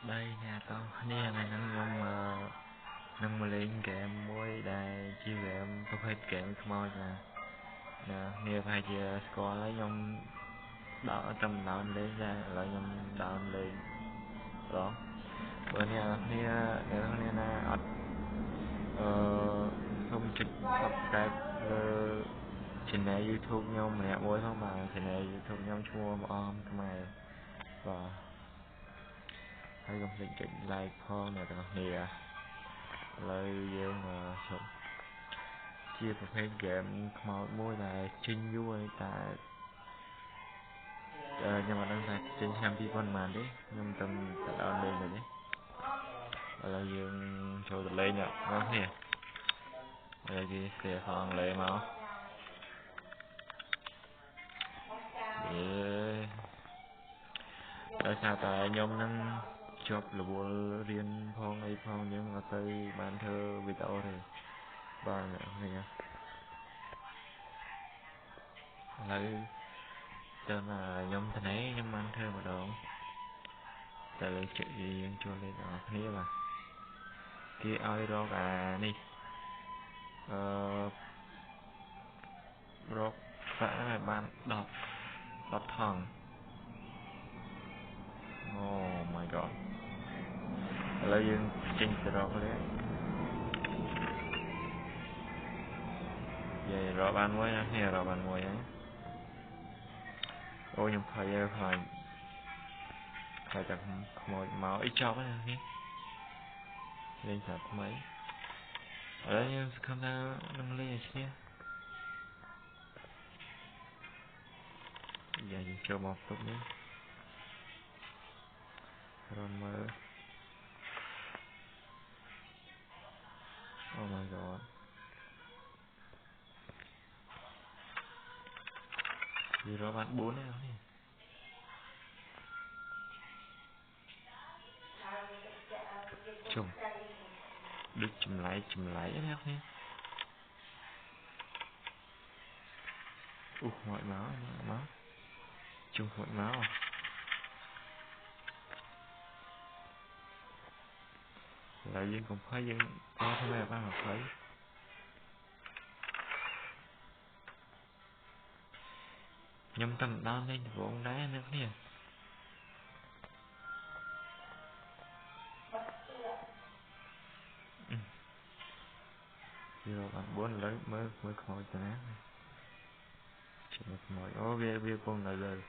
đây nhà tao nè mày nâng mà lên game môi đài chiêu game tôi hết game môi nè nè phải chia score lấy nhông đỡ trong đảo lên ra lại nhông đảo lên đó bữa nè nè không chụp subscribe channel YouTube nhau mẹ môi không mà channel YouTube nhau chua mà cái mày và hay không định chỉnh like phong này tao nè lời dương sống chia một cái game màu môi này chinh vui tại nhưng mà đang tại trên xem đi con màn đấy nhưng tâm tạo lên rồi đấy là dương cho được lên nhở ngon nè đây gì sẽ phong lên máu để tại sao tại nhóm năng chụp là bộ riêng phong ấy phong nhưng mà tới bàn thơ video thì ba này nha lấy cho là nhóm thế này nhóm bàn thơ mà đâu tại lấy chuyện gì cho lên đó thế mà kia ai đó cả đi rốt phải bạn đọc đọc thằng oh my god lấy dương chỉnh từ đó lấy vậy rõ bạn mới nha nghe rõ bạn mới á ôi nhưng phải chặt một máu ít chó ấy nhé lên chặt mấy ở đây nhưng không ra nâng lên nhé giờ dùng cho một chút nữa rồi mơ oh my god gì đó bạn 4 này không chùm được chùm lại đấy không mọi máu chung mọi máu là dân cũng phải dân có thế này bạn học thấy nhâm tâm đau lên của ông đá nữa nè rồi bạn 4 lấy mới khỏi cho nó chỉ một mọi ô bia con này rồi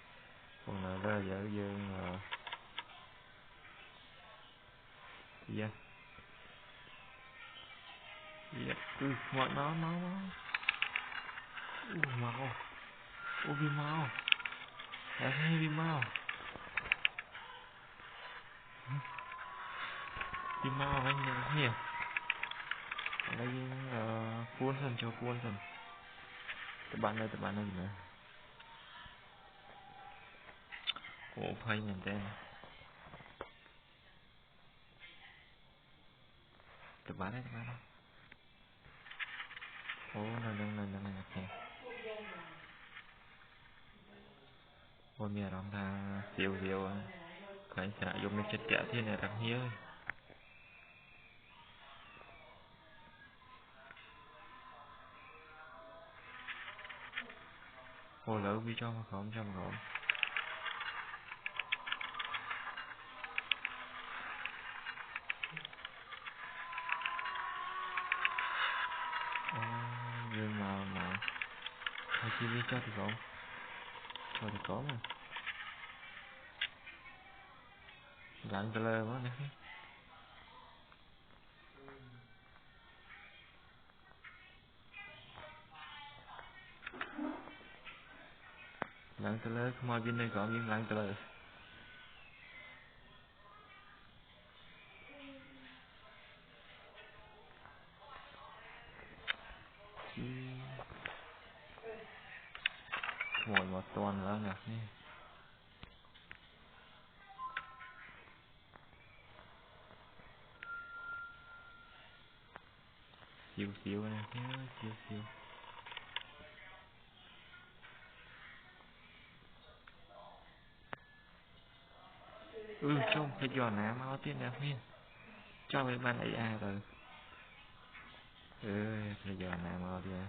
giờ dương dạ mọi máu máu vì máu đã thấy vì máu anh nhớ nhỉ lấy cuốn dần cho cuốn dần các bạn ơi nữa ủa phây mình tên các bạn ơi ủa này nè ôi mẹ đó là siêu cái sẽ dùng cái chất kẹo thế này đặc hiếu ôi lỡ vi cho mà không dương mà hay chi vi cho thì có mà lặng tơ lơ quá nè lặng tơ lơ không ai bên đây có nhưng lặng tơ lơ ngồi một tuần nữa nè siêu nè siêu Trông phải giò ná máu tiên nè nha. Cho mấy bạn ấy rồi. Phải giò ná máu tiên.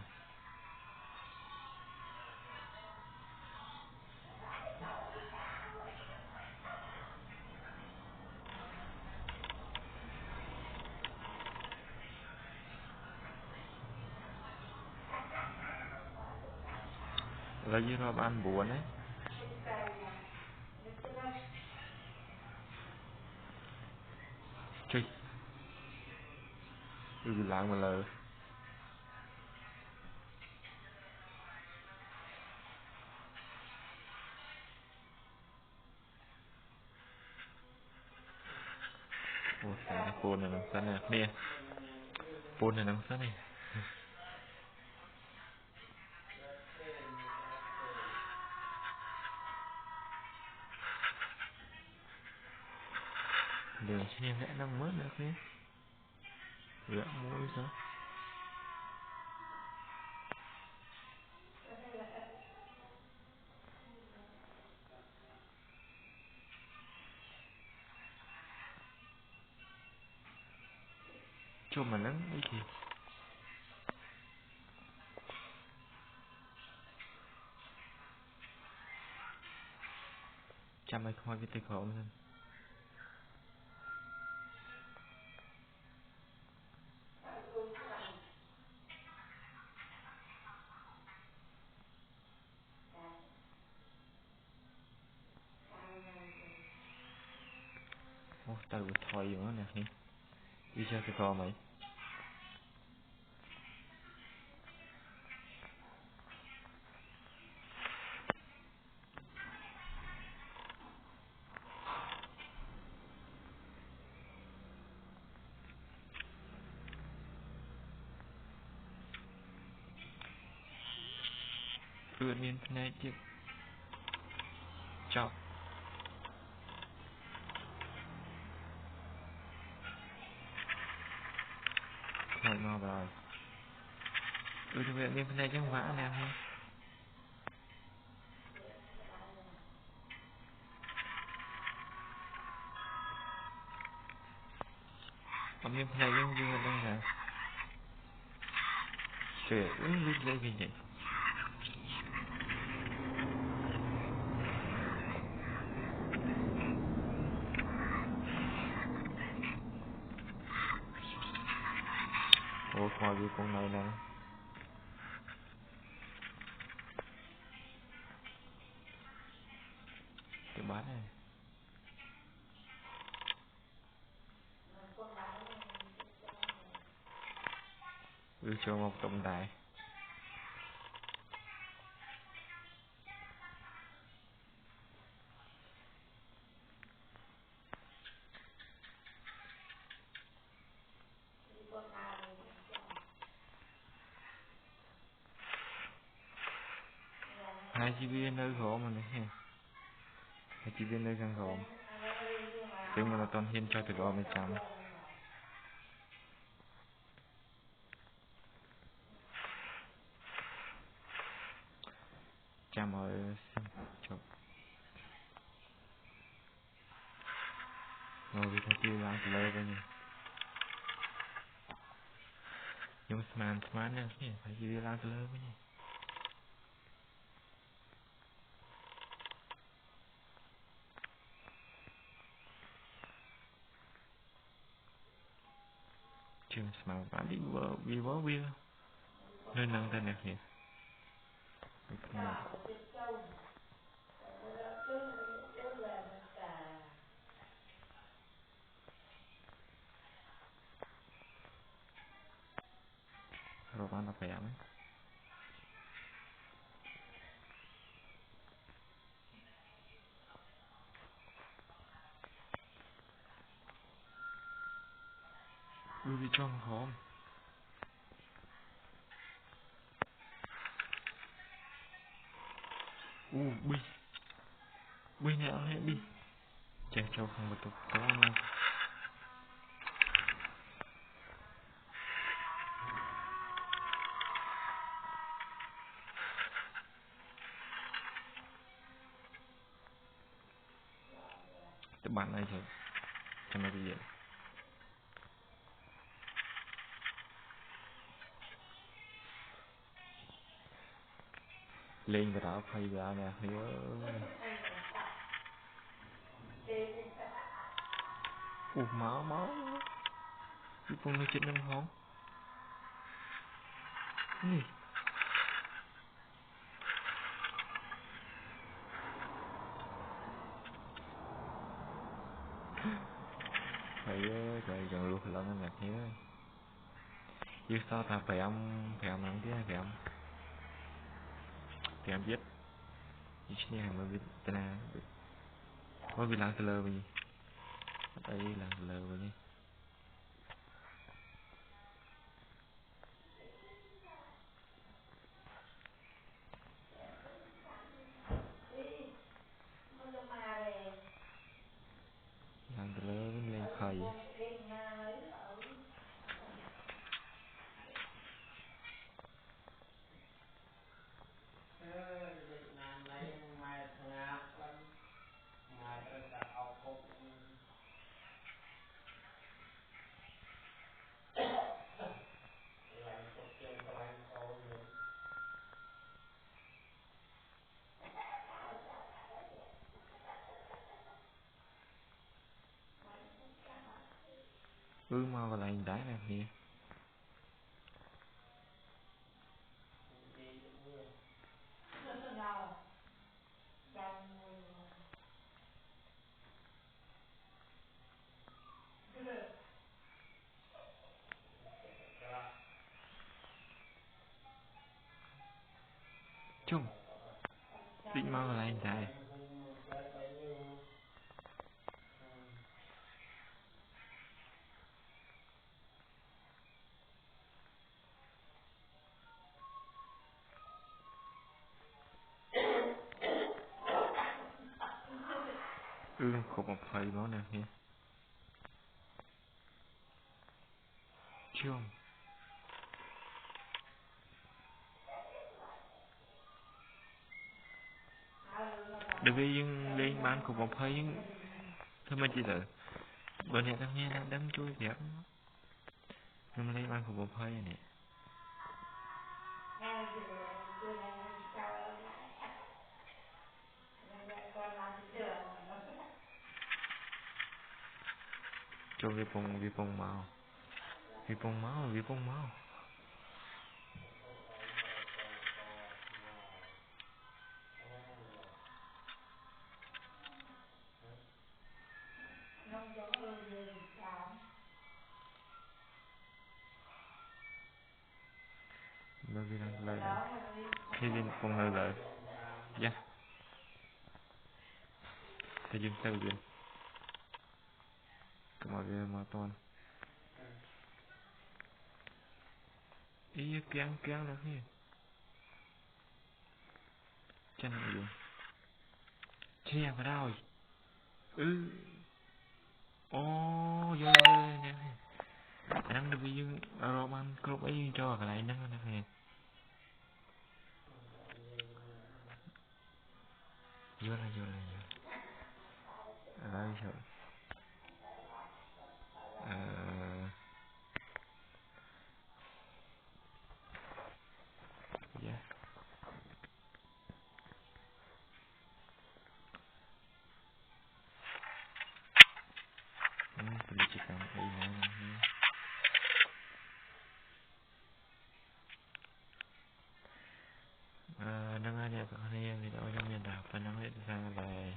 Là như nó ăn buồn ấy. Chơi. Lạng mà lờ. Cái phone này làm sao nè. Nè. Phone này làm sao nè. Đường trên em vẽ năm mớt được nhé. Vẽ mũi sao. Cho mà nắng ấy kìa. Chăm ai không ai biết tay khổ nữa. Tao bị thôi vô nè nhé. Đi chơi tay khổ mày. Miền này chứ. Chọc. Thôi ngon rồi. Thì miền này chẳng vã nè nhé. Còn miền này chẳng vừa đây hả. Trời ơi, lúc dễ gì vậy. Coi cái con này nè. Cái bát này. Cho một tổng đài. Hai chi viên nơi khổ mà nè. Hai chi viên nơi khăn khổ. Tiếng mà nó toàn hiên cho từ đó mới chăm. Chăm ở chụp. Ngồi vì thay chi lang từ lời với nhỉ. Nhưng mà smart nè. Thay chi lang từ lời với nhỉ. Trường smart bạn đi bó bia. Nơi nâng tên đẹp nhỉ. Rồi bạn là phải ấy. Vì trong khó. Bi. Bi nè ơi bi. Chà châu không có tục có mà. bạn này thì cho nó bị lên cái đó phải ra nè nhớ máu máu cái con nó chết năm không nè phải trời dần luôn lần này nhớ chứ sao ta phải âm nắng thế phải âm biết chứ này mà biết tên nào có bị lăng lơ vậy đây lăng lơ vậy lăng lơ lên khơi mau vào lại đá này nè chung định mau vào lại đá không một phải nó nè nè chung đừng vì nhưng lên bán không một phải nhưng thôi mà chỉ là bữa nay đang nghe đang đâm chui đẹp nhưng mà lên bán không một phải nè cho vi phong màu vi phong màu nó vi đang lời thì vi phong lời lời dạ thì dừng sau dừng cái mà toàn ý kéo được nè chân này dừng che vào đâu ô vô nè đang được dừng roman club ấy cho cái này năng nè vô là ở đây rồi dạ tôi chỉ cần cái này nâng ai đẹp hơn em thì đâu trong miền đảo và nâng lên sang là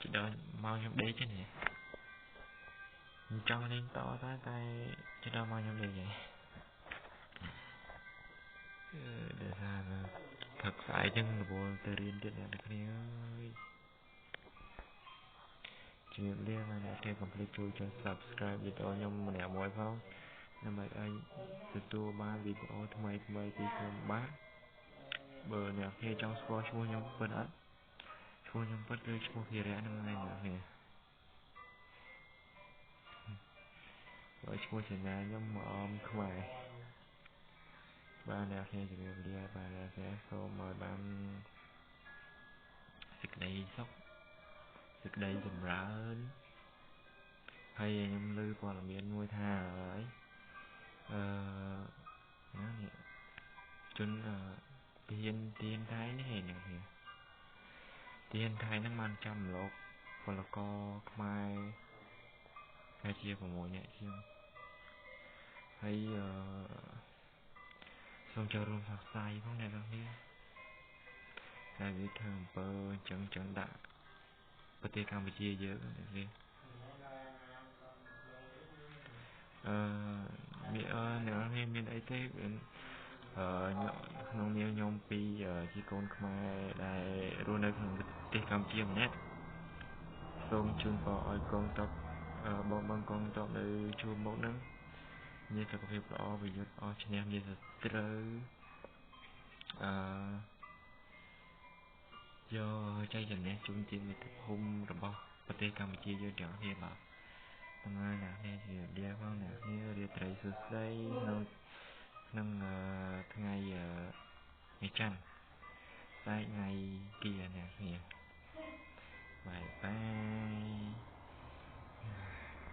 chỉ đó mau trong đế chứ nè cho lên to tay chứ đâu mau trong đế vậy để ra là thật sai chân là bộ từ riêng điện được nè ơi chỉ liên là để thêm complete chui cho subscribe video nhóm mình mỗi phong năm nay anh từ tua ba video thay tí không bát bờ nè khi trong score chua nhóm bên ấn chua nhóm bất cứ chua thì rẽ năm nay nữa nè rồi chua chỉ là nhóm không phải ba nè khi chỉ việc đi ba nè sẽ số mời ban xịt này sốc សេចក្តីចម្រើនហើយខ្ញុំឮព័ត៌មានមួយថាអឺណានេះជនទានថៃនេះអ្នកនេះទានថៃហ្នឹងបានចាំលោកពលករខ្មែរតែជា6នាក់ជាងហើយសូមចូលរួមសោកស្ដាយផងអ្នកនរគ្នាតែវាធ្វើអំពើអញ្ចឹងដាក់ប្រទេសកម្ពុជាយើងអ្នកនេះអ្នកនរគ្នាមានអីទេក្នុងនាមខ្ញុំពីជាកូនខ្មែរដែលរស់នៅក្នុងប្រទេសកម្ពុជាម្នាក់សូមជូនពរឲ្យកងទ័ពបងកងទ័ពនៅជួរមុខហ្នឹងមានសុខភាពល្អប្រយុទ្ធអស់ឈ្នះមានសត្រូវយកចៃជំនះជូនជាតិមាតុភូមិរបស់ប្រទេសកម្ពុជាយើងទាំងគ្នាបាទហ្នឹងហើយអ្នកនេះជាលាផងអ្នកនេះរាត្រីសួស្ដីក្នុងថ្ងៃច័ន្ទតែថ្ងៃគីអ្នកនេះ